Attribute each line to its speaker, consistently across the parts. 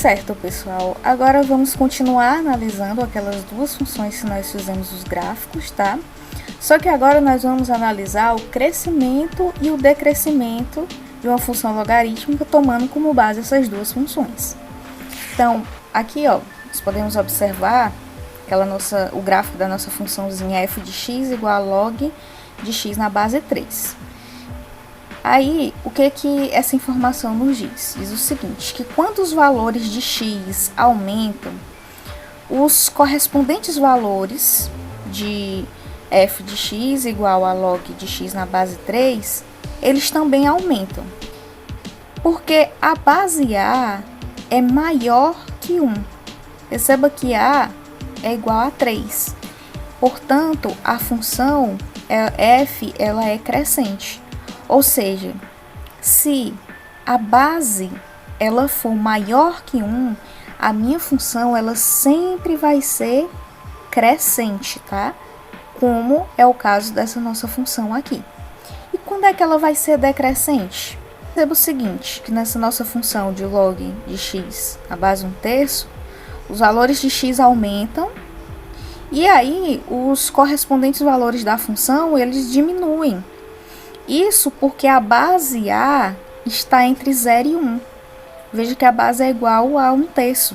Speaker 1: Certo, pessoal. Agora vamos continuar analisando aquelas duas funções que nós fizemos os gráficos, tá? Só que agora nós vamos analisar o crescimento e o decrescimento de uma função logarítmica, tomando como base essas duas funções. Então, aqui, ó, nós podemos observar o gráfico da nossa funçãozinha f de x igual a log de x na base 3. Aí, o que essa informação nos diz? Diz o seguinte, que quando os valores de x aumentam, os correspondentes valores de f de x igual a log de x na base 3, eles também aumentam. Porque a base A é maior que 1. Perceba que A é igual a 3. Portanto, a função f ela é crescente. Ou seja, se a base ela for maior que 1, a minha função ela sempre vai ser crescente, tá? Como é o caso dessa nossa função aqui. E quando é que ela vai ser decrescente? Perceba o seguinte, que nessa nossa função de log de x na base 1/3, os valores de x aumentam e aí os correspondentes valores da função eles diminuem. Isso porque a base A está entre 0 e 1. Veja que a base é igual a 1/3.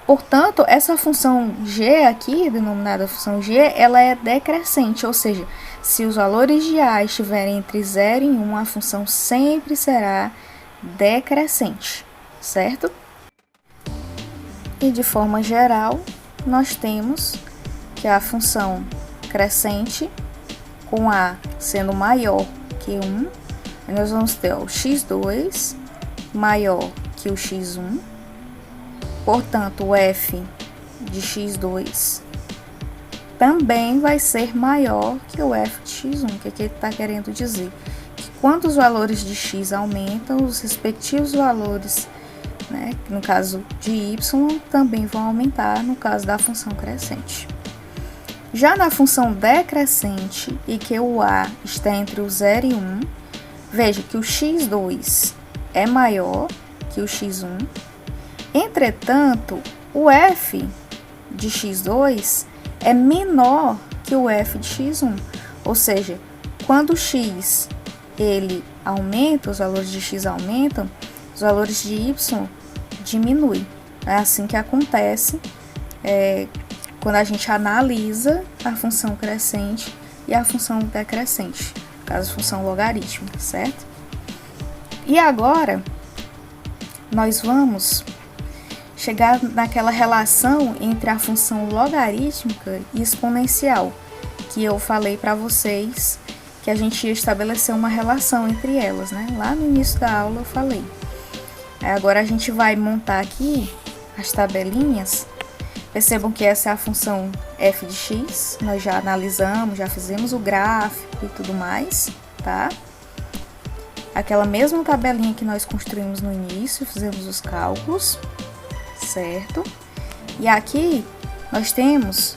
Speaker 1: Portanto, essa função g aqui, denominada função g, ela é decrescente, ou seja, se os valores de A estiverem entre 0 e 1, a função sempre será decrescente, certo? E de forma geral, nós temos que a função crescente, com A sendo maior que 1, nós vamos ter o x2 maior que o x1, portanto, o f de x2 também vai ser maior que o f de x1. O que ele está querendo dizer? Que quando os valores de x aumentam, os respectivos valores, né, no caso de y, também vão aumentar no caso da função crescente. Já na função decrescente e que o A está entre o 0 e 1, veja que o x2 é maior que o x1. Entretanto, o f de x2 é menor que o f de x1. Ou seja, quando o x ele aumenta, os valores de x aumentam, os valores de y diminuem. É assim que acontece quando a gente analisa a função crescente e a função decrescente, no caso, a função logarítmica, certo? E agora, nós vamos chegar naquela relação entre a função logarítmica e exponencial, que eu falei para vocês que a gente ia estabelecer uma relação entre elas, né? Lá no início da aula eu falei. Agora a gente vai montar aqui as tabelinhas. Percebam que essa é a função f de x, nós já analisamos, já fizemos o gráfico e tudo mais, tá? Aquela mesma tabelinha que nós construímos no início, fizemos os cálculos, certo? E aqui nós temos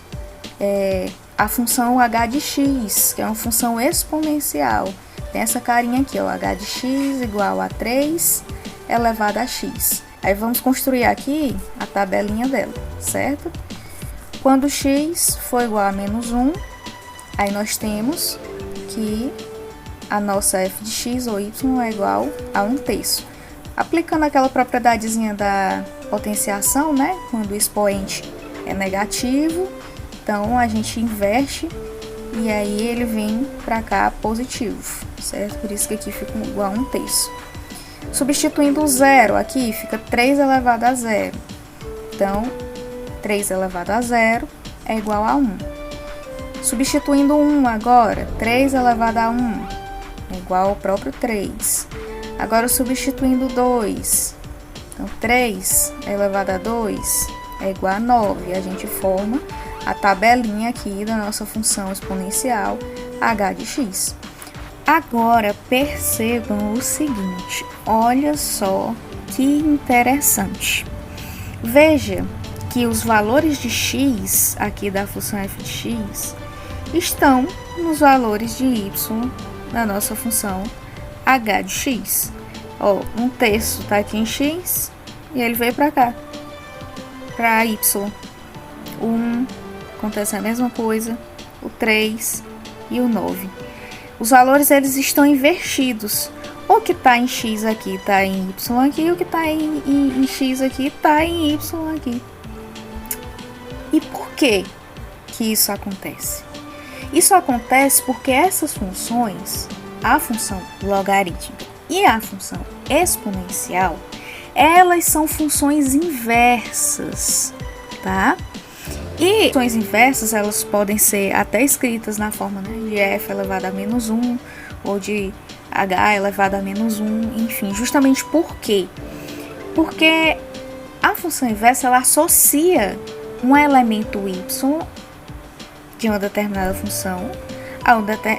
Speaker 1: a função h de x, que é uma função exponencial. Tem essa carinha aqui, ó, h de x igual a 3 elevado a x. Aí vamos construir aqui a tabelinha dela, certo? Quando x for igual a menos 1, aí nós temos que a nossa f de x ou y é igual a 1/3. Aplicando aquela propriedadezinha da potenciação, né? Quando o expoente é negativo, então a gente inverte e aí ele vem para cá positivo, certo? Por isso que aqui fica igual a 1/3. Substituindo o zero aqui, fica 3 elevado a 0. Então, 3 elevado a 0 é igual a 1. Substituindo 1 agora, 3 elevado a 1 é igual ao próprio 3. Agora, substituindo 2, então 3 elevado a 2 é igual a 9. A gente forma a tabelinha aqui da nossa função exponencial h de x. Agora, percebam o seguinte, olha só que interessante. Veja que os valores de x, aqui da função f de x, estão nos valores de y da nossa função h de x. Ó, 1/3 está aqui em x, e ele veio para cá, para y. O 1 acontece a mesma coisa, o 3 e o 9. Os valores eles estão invertidos. O que está em x aqui está em y aqui, o que está em x aqui está em y aqui. E por que isso acontece? Isso acontece porque essas funções, a função logarítmica e a função exponencial, elas são funções inversas, tá? E funções inversas, elas podem ser até escritas na forma, né, de f elevado a menos 1 ou de h elevado a menos 1, enfim, justamente por quê? Porque a função inversa, ela associa um elemento y de uma determinada função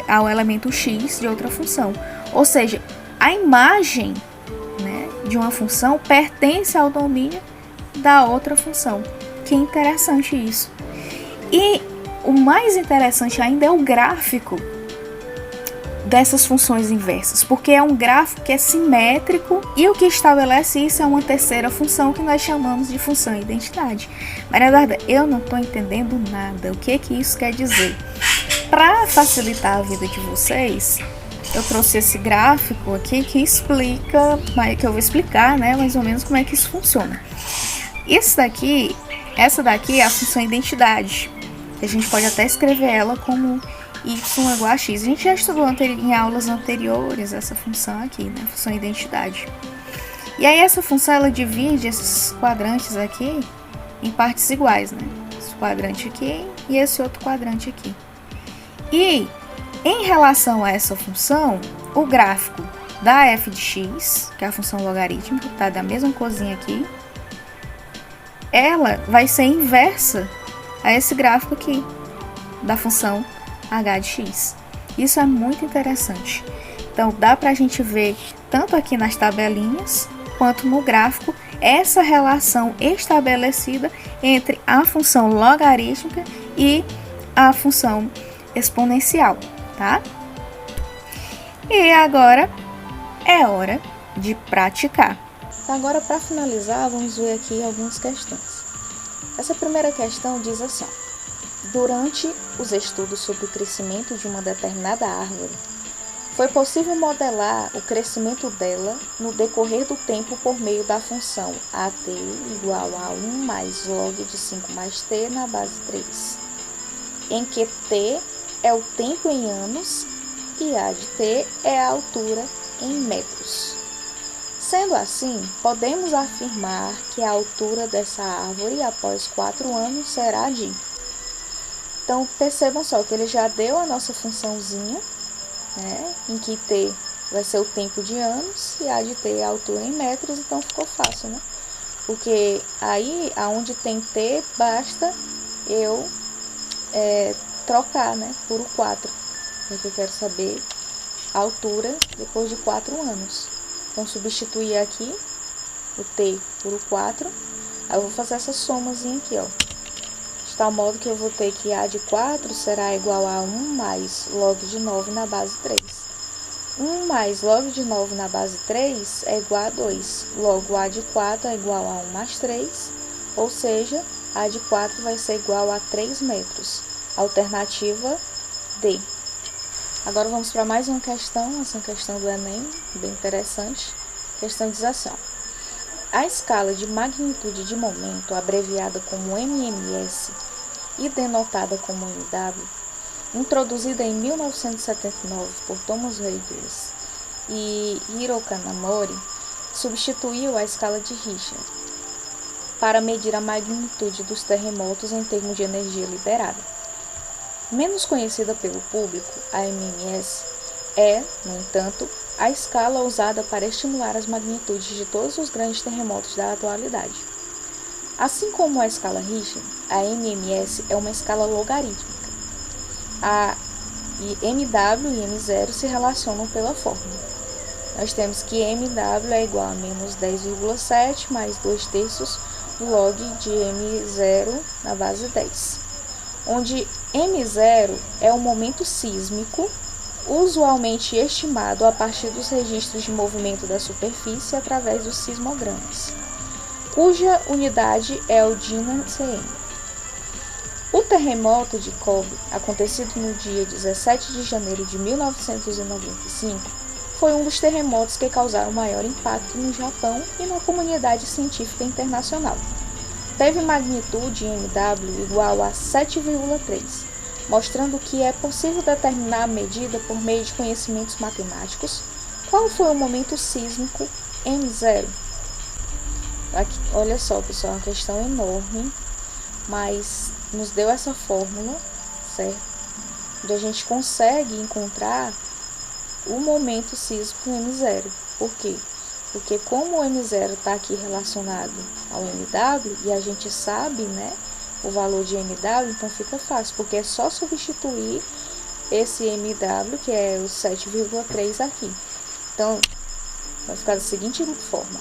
Speaker 1: ao elemento x de outra função. Ou seja, a imagem, né, de uma função pertence ao domínio da outra função. Que interessante isso. E o mais interessante ainda é o gráfico dessas funções inversas, porque é um gráfico que é simétrico e o que estabelece isso é uma terceira função que nós chamamos de função identidade. Maria Eduarda, eu não estou entendendo nada. O que isso quer dizer? Para facilitar a vida de vocês, eu trouxe esse gráfico aqui que explica, que eu vou explicar, né, mais ou menos como é que isso funciona. Essa daqui é a função identidade. A gente pode até escrever ela como y igual a x. A gente já estudou em aulas anteriores essa função aqui, né? Função identidade. E aí essa função, ela divide esses quadrantes aqui em partes iguais, né? Esse quadrante aqui e esse outro quadrante aqui. E em relação a essa função, o gráfico da f de x, que é a função logarítmica, tá da mesma corzinha aqui, ela vai ser inversa a esse gráfico aqui da função h de x. Isso é muito interessante. Então, dá para a gente ver, tanto aqui nas tabelinhas, quanto no gráfico, essa relação estabelecida entre a função logarítmica e a função exponencial, tá? E agora é hora de praticar. Agora, para finalizar, vamos ver aqui algumas questões. Essa primeira questão diz assim: durante os estudos sobre o crescimento de uma determinada árvore, foi possível modelar o crescimento dela no decorrer do tempo por meio da função at igual a 1 mais log de 5 mais t na base 3, em que t é o tempo em anos e a de t é a altura em metros. Sendo assim, podemos afirmar que a altura dessa árvore após 4 anos será de... Então, percebam só que ele já deu a nossa funçãozinha, né, em que t vai ser o tempo de anos e a de t é a altura em metros, então ficou fácil, né? Porque aí, aonde tem t, basta eu trocar, né, por o 4, porque eu quero saber a altura depois de 4 anos. Então, substituir aqui o t por o 4, aí eu vou fazer essa somazinha aqui, ó. De tal modo que eu vou ter que a de 4 será igual a 1 mais log de 9 na base 3. 1 mais log de 9 na base 3 é igual a 2. Logo, a de 4 é igual a 1 mais 3, ou seja, a de 4 vai ser igual a 3 metros. Alternativa D. Agora vamos para mais uma questão, essa questão do Enem, bem interessante. A questão diz assim: a escala de magnitude de momento, abreviada como MMS e denotada como MW, introduzida em 1979 por Thomas Rodgers e Hiro Kanamori, substituiu a escala de Richter para medir a magnitude dos terremotos em termos de energia liberada. Menos conhecida pelo público, a MMS é, no entanto, a escala usada para estimular as magnitudes de todos os grandes terremotos da atualidade. Assim como a escala Richter, a MMS é uma escala logarítmica. A MW e M0 se relacionam pela fórmula. Nós temos que MW é igual a menos 10,7 mais 2/3 do log de M0 na base 10. Onde M0 é o momento sísmico, usualmente estimado a partir dos registros de movimento da superfície através dos sismogramas. cuja unidade é o DIN/cm. O terremoto de Kobe, acontecido no dia 17 de janeiro de 1995, foi um dos terremotos que causaram maior impacto no Japão e na comunidade científica internacional. Teve magnitude em MW igual a 7,3, mostrando que é possível determinar a medida por meio de conhecimentos matemáticos. Qual foi o momento sísmico M0? Aqui, olha só, pessoal, é uma questão enorme, mas nos deu essa fórmula, certo? Onde a gente consegue encontrar o momento sísmico M0. Por quê? Porque como o M0 está aqui relacionado ao MW e a gente sabe, né, o valor de MW, então fica fácil, porque é só substituir esse MW, que é o 7,3 aqui. Então, vai ficar da seguinte forma.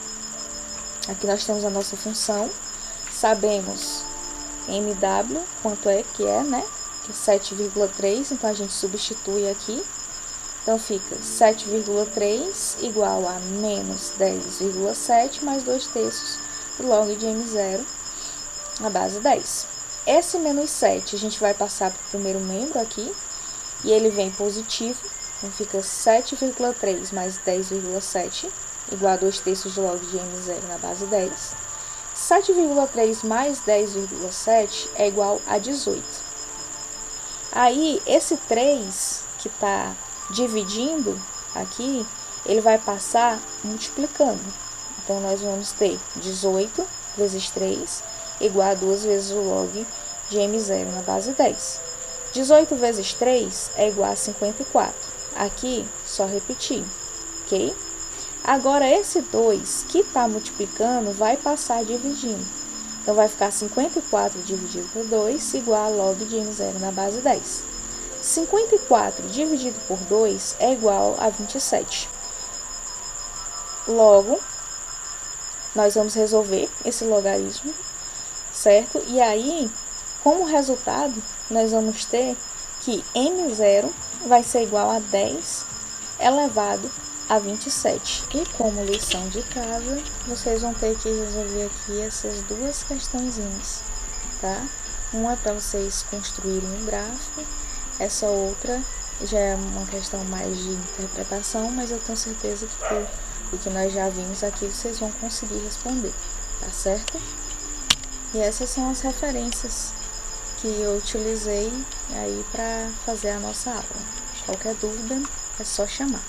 Speaker 1: Aqui nós temos a nossa função, sabemos MW, quanto é que é, né? Que é 7,3, então a gente substitui aqui. Então fica 7,3 igual a menos 10,7 mais 2/3 do log de M0 na base 10. Esse menos 7 a gente vai passar para o primeiro membro aqui, e ele vem positivo, então fica 7,3 mais 10,7 igual a 2/3 do log de M0 na base 10. 7,3 mais 10,7 é igual a 18. Aí, esse 3 que está dividindo aqui, ele vai passar multiplicando. Então, nós vamos ter 18 vezes 3 igual a 2 vezes o log de M0 na base 10. 18 vezes 3 é igual a 54. Aqui, só repetir, ok? Agora, esse 2 que está multiplicando vai passar dividindo. Então, vai ficar 54 dividido por 2 igual a log de M0 na base 10. 54 dividido por 2 é igual a 27. Logo, nós vamos resolver esse logaritmo, certo? E aí, como resultado, nós vamos ter que M0 vai ser igual a 10 elevado a 27. E como lição de casa, vocês vão ter que resolver aqui essas duas questõezinhas, tá? Uma é para vocês construírem um gráfico, essa outra já é uma questão mais de interpretação, mas eu tenho certeza que o que nós já vimos aqui vocês vão conseguir responder, tá certo? E essas são as referências que eu utilizei aí para fazer a nossa aula. Qualquer dúvida é só chamar.